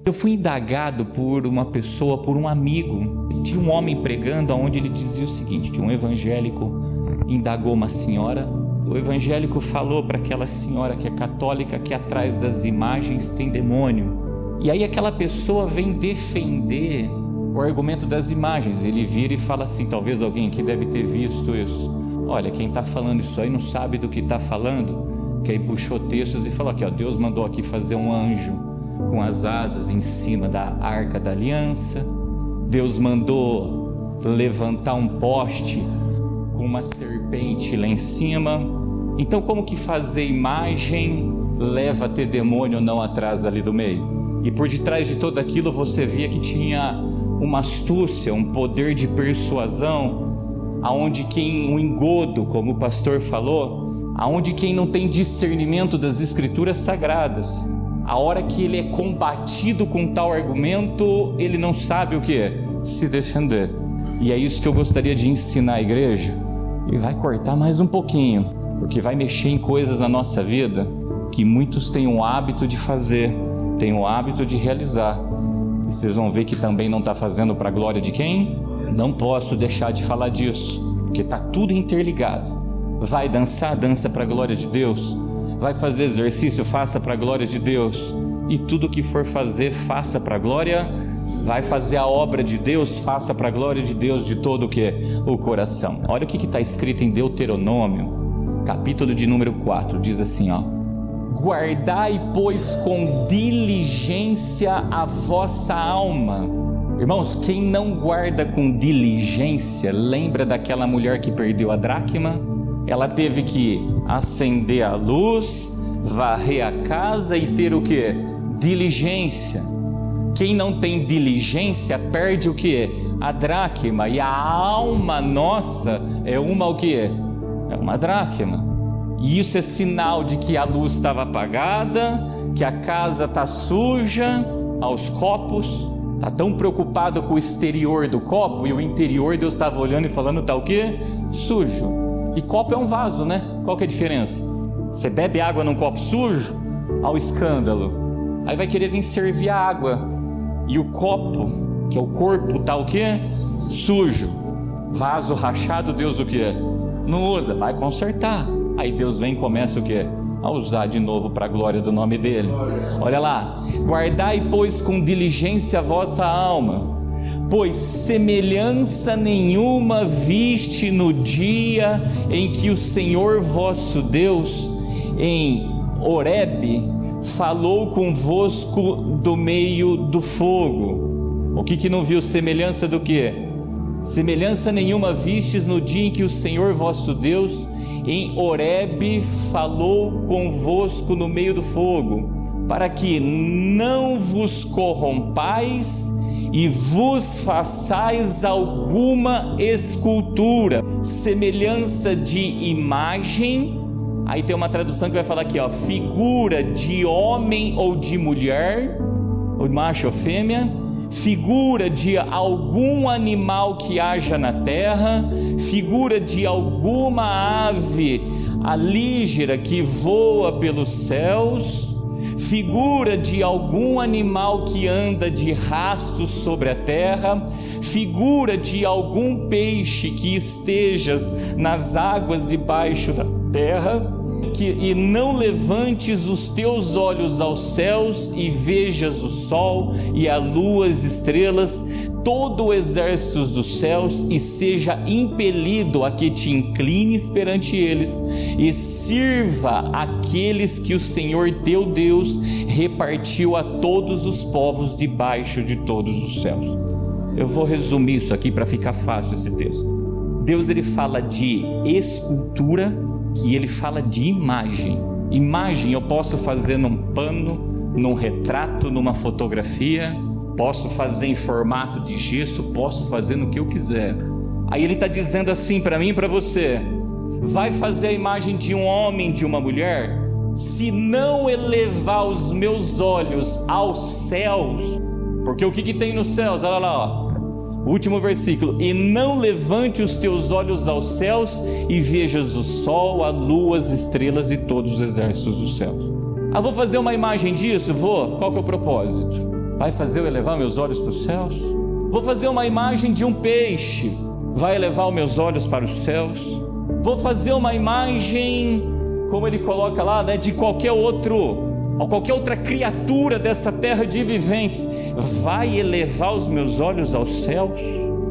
Eu fui indagado por uma pessoa, por um amigo. Tinha um homem pregando onde ele dizia o seguinte, que um evangélico indagou uma senhora. O evangélico falou para aquela senhora que é católica que atrás das imagens tem demônio. E aí aquela pessoa vem defender o argumento das imagens. Ele vira e fala assim, talvez alguém aqui deve ter visto isso. Olha, quem está falando isso aí não sabe do que está falando. Que aí puxou textos e falou aqui, ó, Deus mandou aqui fazer um anjo com as asas em cima da arca da aliança. Deus mandou levantar um poste com uma serpente lá em cima. Então como que fazer imagem leva a ter demônio não atrás ali do meio? E por detrás de tudo aquilo você via que tinha uma astúcia, um poder de persuasão, aonde um engodo, como o pastor falou, aonde quem não tem discernimento das escrituras sagradas, a hora que ele é combatido com tal argumento, ele não sabe o que é, se defender. E é isso que eu gostaria de ensinar à igreja. E vai cortar mais um pouquinho, porque vai mexer em coisas na nossa vida que muitos têm o hábito de fazer, têm o hábito de realizar. E vocês vão ver que também não está fazendo para a glória de quem? Não posso deixar de falar disso, porque está tudo interligado. Vai dançar, dança para a glória de Deus. Vai fazer exercício, faça para a glória de Deus. E tudo que for fazer, faça para a glória. Vai fazer a obra de Deus, faça para a glória de Deus de todo o que? O coração. Olha o que está escrito em Deuteronômio, capítulo de número 4, diz assim, ó: guardai, pois, com diligência a vossa alma. Irmãos, quem não guarda com diligência, lembra daquela mulher que perdeu a dracma? Ela teve que acender a luz, varrer a casa e ter o que? Diligência. Quem não tem diligência perde o que? A dracma. E a alma nossa é uma o que? É uma dracma. E isso é sinal de que a luz estava apagada, que a casa está suja, aos copos. Está tão preocupado com o exterior do copo e o interior Deus estava olhando e falando, está o que? Sujo. E copo é um vaso, né? Qual que é a diferença? Você bebe água num copo sujo, ao escândalo. Aí vai querer vir servir a água. E o copo, que é o corpo, tá o quê? Sujo. Vaso rachado, Deus o quê? Não usa, vai consertar. Aí Deus vem e começa o quê? A usar de novo para a glória do nome dele. Olha lá. Guardai, pois, com diligência a vossa alma, pois semelhança nenhuma viste no dia em que o Senhor vosso Deus em Horebe falou convosco do meio do fogo. O que não viu? Semelhança do quê? Semelhança nenhuma vistes no dia em que o Senhor vosso Deus em Horebe falou convosco no meio do fogo, para que não vos corrompais e vos façais alguma escultura, semelhança de imagem. Aí tem uma tradução que vai falar aqui, ó, figura de homem ou de mulher, ou macho ou fêmea, figura de algum animal que haja na terra, figura de alguma ave alígera que voa pelos céus, figura de algum animal que anda de rastros sobre a terra, figura de algum peixe que esteja nas águas debaixo da terra, e não levantes os teus olhos aos céus e vejas o sol e a lua, as estrelas, todo o exército dos céus, e seja impelido a que te inclines perante eles e sirva aqueles que o Senhor teu Deus repartiu a todos os povos debaixo de todos os céus. Eu vou resumir isso aqui para ficar fácil esse texto. Deus, ele fala de escultura e ele fala de imagem. Imagem eu posso fazer num pano, num retrato, numa fotografia, posso fazer em formato de gesso, posso fazer no que eu quiser. Aí ele está dizendo assim para mim e para você: vai fazer a imagem de um homem, de uma mulher? Se não elevar os meus olhos aos céus, porque o que tem nos céus? Olha lá, ó. Último versículo: e não levante os teus olhos aos céus e vejas o sol, a lua, as estrelas e todos os exércitos dos céus. Vou fazer uma imagem disso? Vou. Qual que é o propósito? vai fazer eu elevar meus olhos para os céus? Vou fazer uma imagem de um peixe, vai elevar os meus olhos para os céus? Vou fazer uma imagem, como ele coloca lá, né, de qualquer outra criatura dessa terra de viventes, vai elevar os meus olhos aos céus?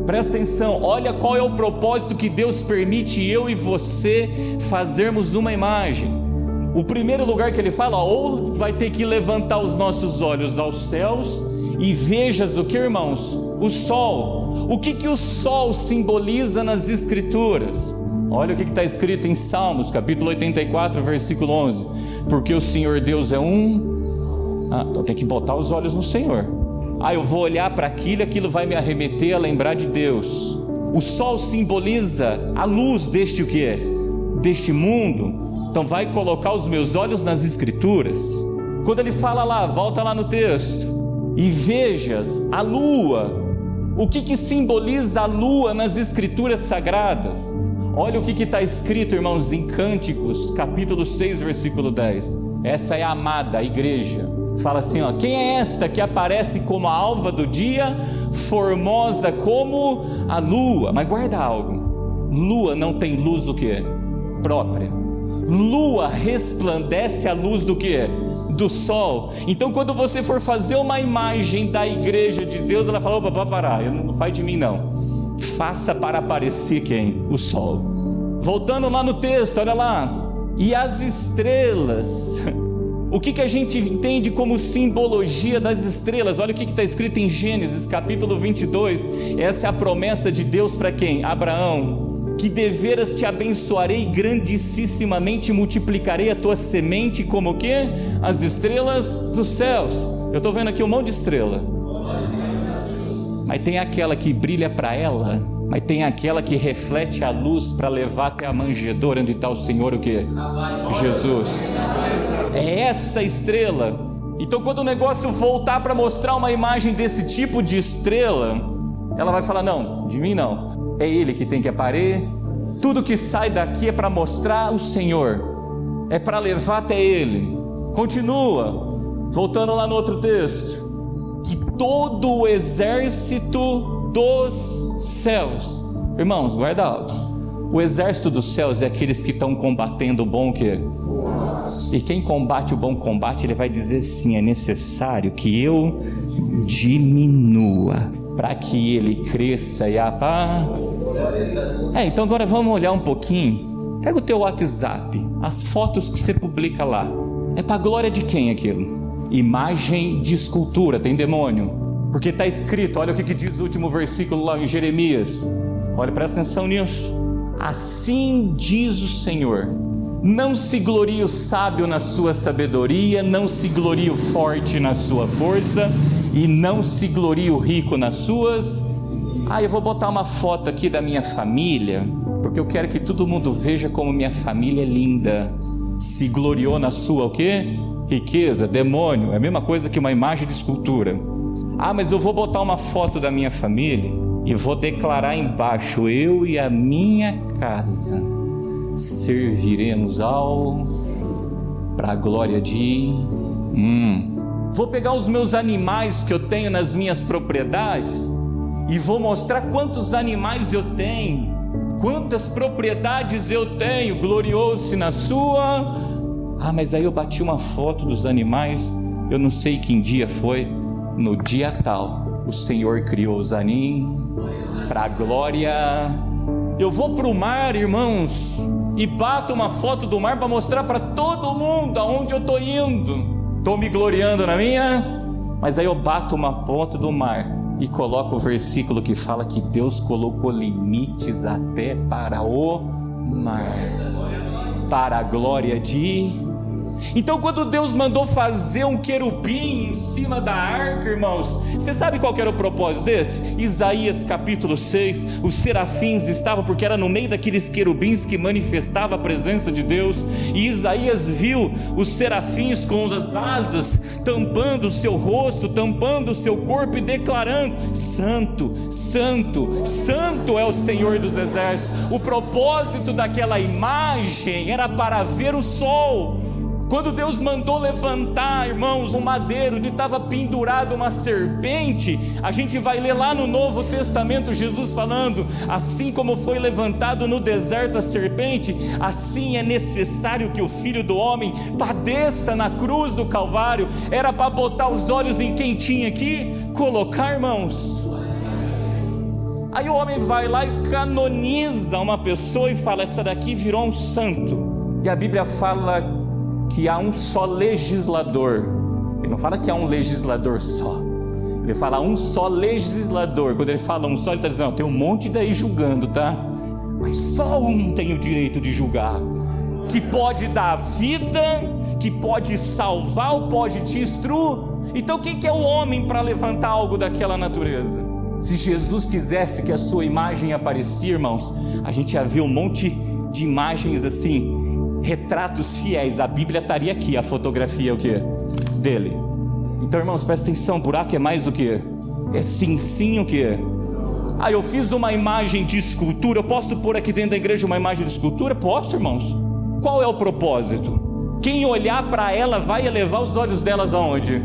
Presta atenção, olha qual é o propósito que Deus permite eu e você fazermos uma imagem. O primeiro lugar que ele fala, ou vai ter que levantar os nossos olhos aos céus e vejas o que, irmãos? O sol. O que o sol simboliza nas Escrituras? Olha o que está escrito em Salmos, capítulo 84, versículo 11. Porque o Senhor Deus é um... então tem que botar os olhos no Senhor. Eu vou olhar para aquilo vai me arremeter a lembrar de Deus. O sol simboliza a luz deste o quê? Deste mundo. Então vai colocar os meus olhos nas Escrituras. Quando ele fala lá, volta lá no texto, e vejas a lua. O que simboliza a lua nas Escrituras sagradas? Olha o que está escrito, irmãos, em Cânticos, capítulo 6, versículo 10. Essa é a amada, a igreja. Fala assim, quem é esta que aparece como a alva do dia, formosa como a lua? Mas guarda algo, lua não tem luz o quê? Própria. Lua resplandece a luz do quê? Do sol. Então quando você for fazer uma imagem da igreja de Deus, ela fala, opa, parar, não faz de mim não, faça para aparecer quem? O sol. Voltando lá no texto, olha lá, e as estrelas, o que a gente entende como simbologia das estrelas? Olha o que está escrito em Gênesis capítulo 22, essa é a promessa de Deus para quem? Abraão, que deveras te abençoarei grandissimamente, multiplicarei a tua semente como o quê? As estrelas dos céus. Eu estou vendo aqui um monte de estrela, mas tem aquela que brilha para ela, mas tem aquela que reflete a luz para levar até a manjedoura onde está o Senhor, o quê? Jesus. É essa estrela. Então quando o negócio voltar para mostrar uma imagem desse tipo de estrela, ela vai falar, não, de mim não, é Ele que tem que aparecer. Tudo que sai daqui é para mostrar o Senhor, é para levar até Ele. Continua, voltando lá no outro texto, que todo o exército dos céus, irmãos, guarda algo, o exército dos céus é aqueles que estão combatendo o bom o quê? E quem combate o bom combate, ele vai dizer sim, é necessário que eu diminua para que ele cresça e então agora vamos olhar um pouquinho. Pega o teu WhatsApp, as fotos que você publica lá, é para a glória de quem aquilo? Imagem de escultura, tem demônio, porque está escrito, olha o que diz o último versículo lá em Jeremias, olha, presta atenção nisso. Assim diz o Senhor, não se glorie o sábio na sua sabedoria, não se glorie o forte na sua força, e não se glorie o rico nas suas... eu vou botar uma foto aqui da minha família, porque eu quero que todo mundo veja como minha família é linda. Se gloriou na sua o quê? Riqueza, demônio, é a mesma coisa que uma imagem de escultura. Mas eu vou botar uma foto da minha família e vou declarar embaixo, eu e a minha casa serviremos para a glória de... Vou pegar os meus animais que eu tenho nas minhas propriedades e vou mostrar quantos animais eu tenho, quantas propriedades eu tenho, gloriou-se na sua... mas aí eu bati uma foto dos animais, eu não sei que dia foi, no dia tal, o Senhor criou os animais para a glória... Eu vou para o mar, irmãos, e bato uma foto do mar para mostrar para todo mundo aonde eu estou indo. Estou me gloriando na minha, mas aí eu bato uma foto do mar e coloco o versículo que fala que Deus colocou limites até para o mar, para a glória de... Então quando Deus mandou fazer um querubim em cima da arca, irmãos, você sabe qual que era o propósito desse? Isaías capítulo 6, os serafins estavam, porque era no meio daqueles querubins que manifestava a presença de Deus, e Isaías viu os serafins com as asas tampando o seu rosto, tampando o seu corpo e declarando, santo, santo, santo é o Senhor dos exércitos. O propósito daquela imagem era para ver o sol. Quando Deus mandou levantar, irmãos, um madeiro, onde estava pendurado uma serpente, a gente vai ler lá no Novo Testamento, Jesus falando, assim como foi levantado no deserto a serpente, assim é necessário que o Filho do Homem padeça na cruz do Calvário. Era para botar os olhos em quem tinha que colocar, irmãos. Aí o homem vai lá e canoniza uma pessoa e fala, essa daqui virou um santo. E a Bíblia fala que há um só legislador. Ele não fala que há um legislador só, ele fala um só legislador. Quando ele fala um só, ele está dizendo, tem um monte daí julgando, tá? Mas só um tem o direito de julgar, que pode dar vida, que pode salvar ou pode destruir. Então o que é o homem para levantar algo daquela natureza? Se Jesus quisesse que a sua imagem aparecesse, irmãos, a gente ia ver um monte de imagens assim, retratos fiéis. A Bíblia estaria aqui, a fotografia o quê? Dele. Então, irmãos, presta atenção, buraco é mais o que? É sim o que? Eu fiz uma imagem de escultura, eu posso pôr aqui dentro da igreja uma imagem de escultura? Posso, irmãos? Qual é o propósito? Quem olhar para ela vai elevar os olhos delas aonde?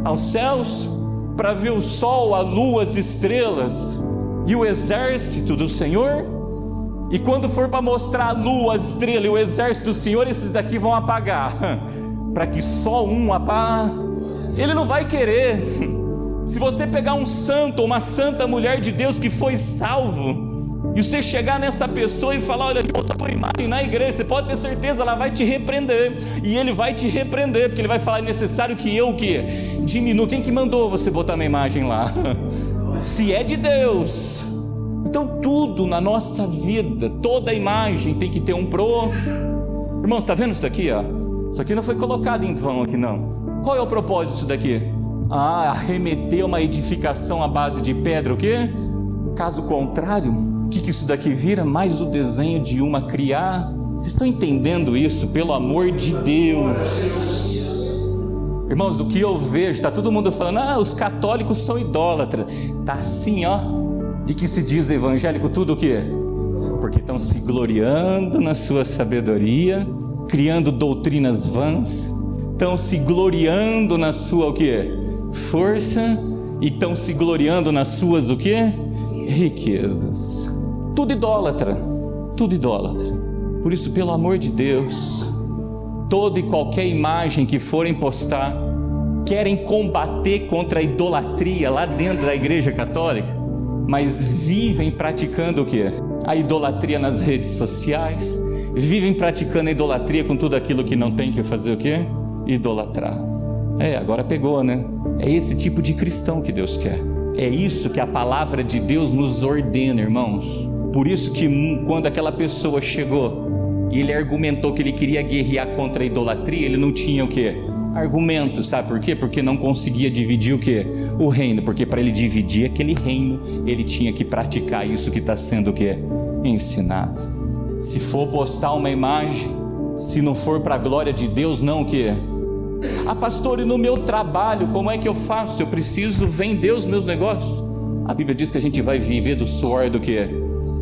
Aos céus, para ver o sol, a lua, as estrelas e o exército do Senhor. E quando for para mostrar a lua, as estrelas e o exército do Senhor, esses daqui vão apagar, para que só um apague. Ele não vai querer. Se você pegar um santo ou uma santa mulher de Deus que foi salvo, e você chegar nessa pessoa e falar, olha, bota tua imagem na igreja, você pode ter certeza, ela vai te repreender. E ele vai te repreender, porque ele vai falar, é necessário que eu diminua. Quem que mandou você botar minha imagem lá? Se é de Deus. Então tudo na nossa vida, toda imagem tem que ter um Irmãos, está vendo isso aqui? Isso aqui não foi colocado em vão aqui não. Qual é o propósito disso daqui? Arremeter uma edificação à base de pedra, o quê? Caso contrário, o que isso daqui vira? Mais o desenho de uma criar. Vocês estão entendendo isso? Pelo amor de Deus. Irmãos, o que eu vejo, está todo mundo falando, os católicos são idólatras. Está assim, de que se diz evangélico tudo o quê? Porque estão se gloriando na sua sabedoria, criando doutrinas vãs, estão se gloriando na sua o quê? Força, e estão se gloriando nas suas o quê? Riquezas. Tudo idólatra, tudo idólatra. Por isso, pelo amor de Deus, toda e qualquer imagem que forem postar, querem combater contra a idolatria lá dentro da igreja católica, mas vivem praticando o que? A idolatria nas redes sociais, vivem praticando a idolatria com tudo aquilo que não tem que fazer o que? Idolatrar. Agora pegou, né? É esse tipo de cristão que Deus quer. É isso que a palavra de Deus nos ordena, irmãos. Por isso que quando aquela pessoa chegou e ele argumentou que ele queria guerrear contra a idolatria, ele não tinha o que? Argumento, sabe por quê? Porque não conseguia dividir o quê? O reino, porque para ele dividir aquele reino, ele tinha que praticar isso que está sendo o quê? Ensinado. Se for postar uma imagem, se não for para a glória de Deus, não o quê? Pastor, e no meu trabalho, como é que eu faço? Eu preciso vender os meus negócios. A Bíblia diz que a gente vai viver do suor do quê?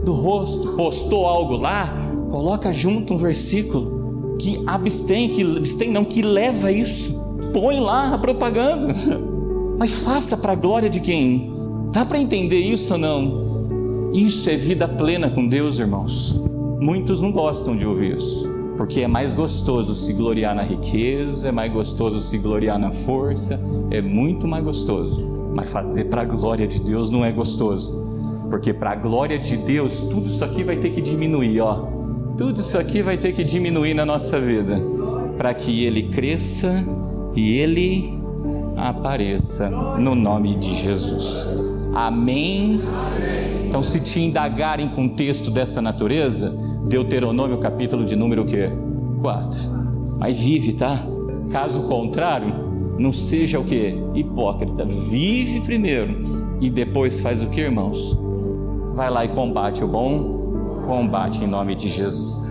Do rosto. Postou algo lá, coloca junto um versículo que leva isso, põe lá a propaganda, mas faça para a glória de quem? Dá para entender isso ou não? Isso é vida plena com Deus, irmãos. Muitos não gostam de ouvir isso, porque é mais gostoso se gloriar na riqueza, é mais gostoso se gloriar na força, é muito mais gostoso, mas fazer para a glória de Deus não é gostoso, porque para a glória de Deus, tudo isso aqui vai ter que diminuir, tudo isso aqui vai ter que diminuir na nossa vida, para que Ele cresça e Ele apareça, no nome de Jesus. Amém? Então, se te indagarem com um texto dessa natureza, Deuteronômio capítulo de número 4. Mas vive, tá? Caso contrário, não seja o quê? Hipócrita. Vive primeiro e depois faz o que, irmãos? Vai lá e combate o bom combate em nome de Jesus.